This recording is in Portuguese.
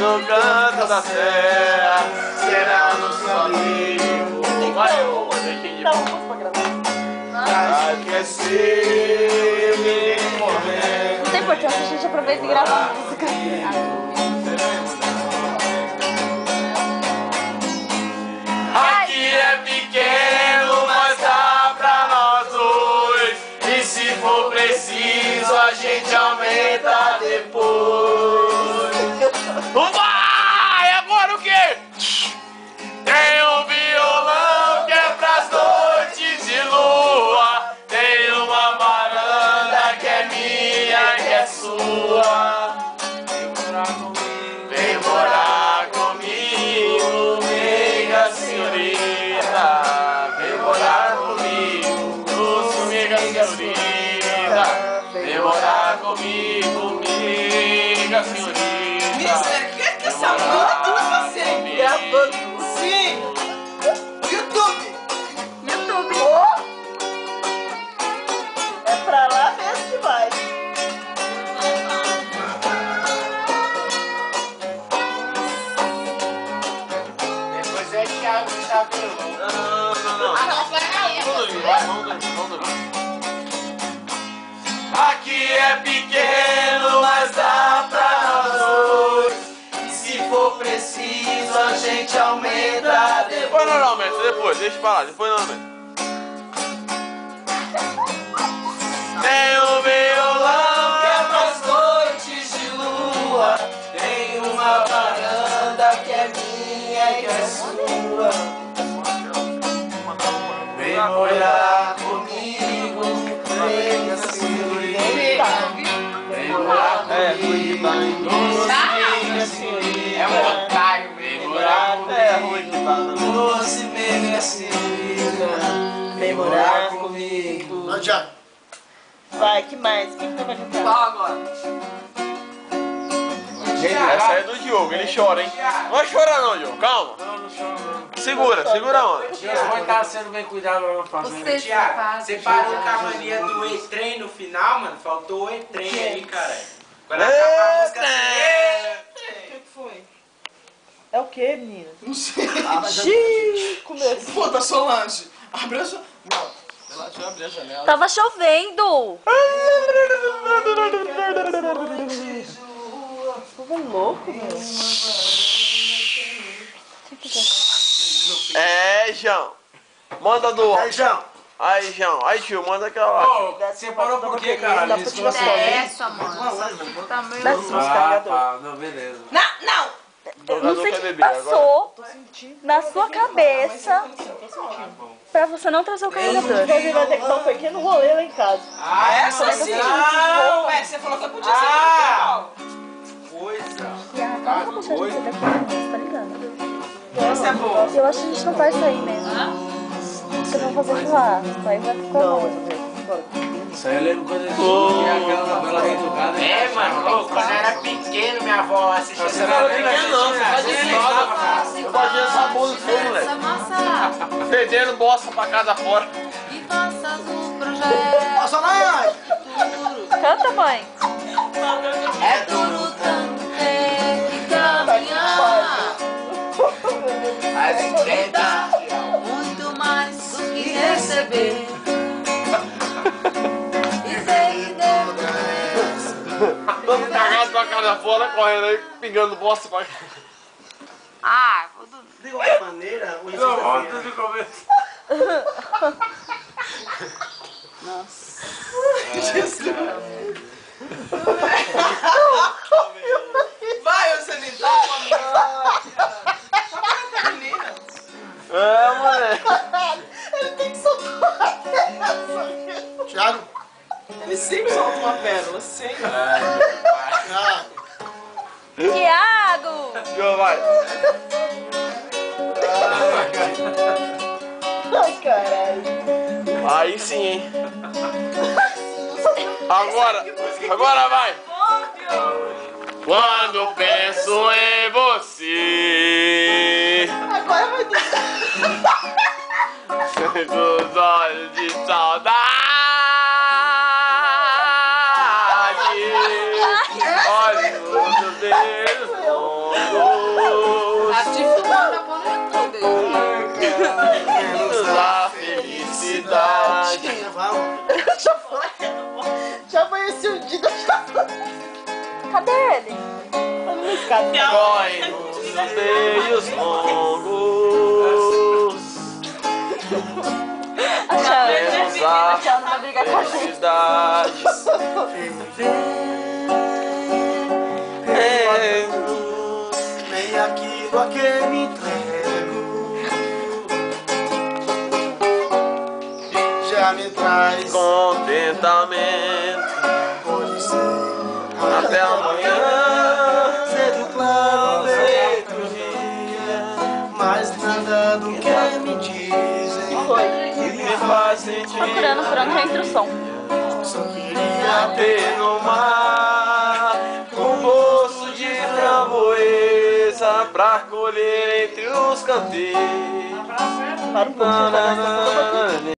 no canto da serra, será nosso amigo. Vai, ô, deixei Dá uma música pra gravar. aquecer meu momento. Não tem importância, a gente aproveita e grava a música. Aqui é pequeno, mas dá pra nós dois. E se for preciso, a gente aumenta depois. Vai! Agora o quê? Tem um violão que é pras noites de lua. Tem uma varanda que é minha, que é sua. Vem morar comigo, minha senhorita. Vem morar comigo, minha senhorita. Vem morar comigo, minha senhorita. Mister, o que é que essa banda tá fazendo? Gravando sim! YouTube! YouTube. É pra lá mesmo que vai. Depois é Thiago que tá violão. Não. Vamos dormir. Aqui é pequeno, mas dá pra nós dois. Se for preciso, a gente aumenta depois. Normalmente, depois, deixa pra lá, depois normalmente. Tem um violão que é pras noites de lua. Tem uma varanda que é minha e que é sua. Vem morar comigo, minha senhorita. Vem morar comigo, minha senhorita. É um otário, vem morar comigo. Doce, minha senhorita. Vem morar comigo. Não, já. Vai, que mais? Quem tá vai cantar? Qual agora? Essa é do Diogo, ele chora, hein? Não vai chorar não, Diogo, calma. Não chora não. Segura a onda. Deus vai estar sendo bem cuidado lá na fazenda. Você Tiago, você parou com a mania do E-trem no final, mano? Faltou o E-trem aí, cara. Quando acabar a música, O que foi? É o que, menina? Não sei. Xiii, começou. Pô, da Solange. Abre a janela. Não, deixa eu abrir a janela. Tava chovendo. Tava louco, meu. É, João. Manda do... Aí, João. Aí, João. Aí, tio, manda aquela lá. Pô, você parou por quê, cara? Dá pra tirar sua Essa, mano. Tá meio... Desce os carregadores. Tá, não, beleza. Não! Eu não sei o Quer que beber agora? passou na sua cabeça pra você não trazer o carregador. Ele vai ter que dar um pequeno rolê lá em casa. Ah, Essa sim. não! Ué, você falou que eu podia ser. Coisa. Não vou deixar de ser daqui, não, você tá ligando? Essa é boa. Eu acho que a gente não vai sair mesmo. Vocês vão fazer churrasco, aí vai ficar Não, bom. Isso aí eu lembro quando a gente via aquela novela reeducada. É, mano, ô, quando eu era pequeno, minha avó assistia essa Não, novela. pequeno não, você fazia escola, cara. Eu fazia essa música, moleque. Fedendo bosta pra casa fora. E faças um projeto. Passa lá, Canta, mãe. É duro tanto ter que caminhar. Mas entenda. Muito mais do que receber. E sei depois. Todo cagado pra casa fora, correndo aí, pingando bosta pra casa. Ah, vou dormir. de qualquer maneira, o Antes de começar. Nossa. Vai, você me dá uma menina. É, moleque. Ele tem que soltar uma pérola. Thiago. Ele sempre solta uma pérola, sempre. Ah, Tiago! João, vai. Ai, caralho. Aí sim, hein. Agora vai. Quando penso em você, Agora vai ter. dos olhos de saudade, olhos dos dedos, menos a felicidade. Já amanheceu o dia. Cadê ele? Corre nos meios longos, menos a Não vai brigar com a gente. felicidade. Nem aquilo a que me entrego já me traz Contentamento pode ser até amanhã. cedo claro feito dia, mas nada do que me dizem Me faz sentir Procurando entre o som. só queria ter no mar um bolso de framboesa pra colher entre os canteiros. Para um pouco,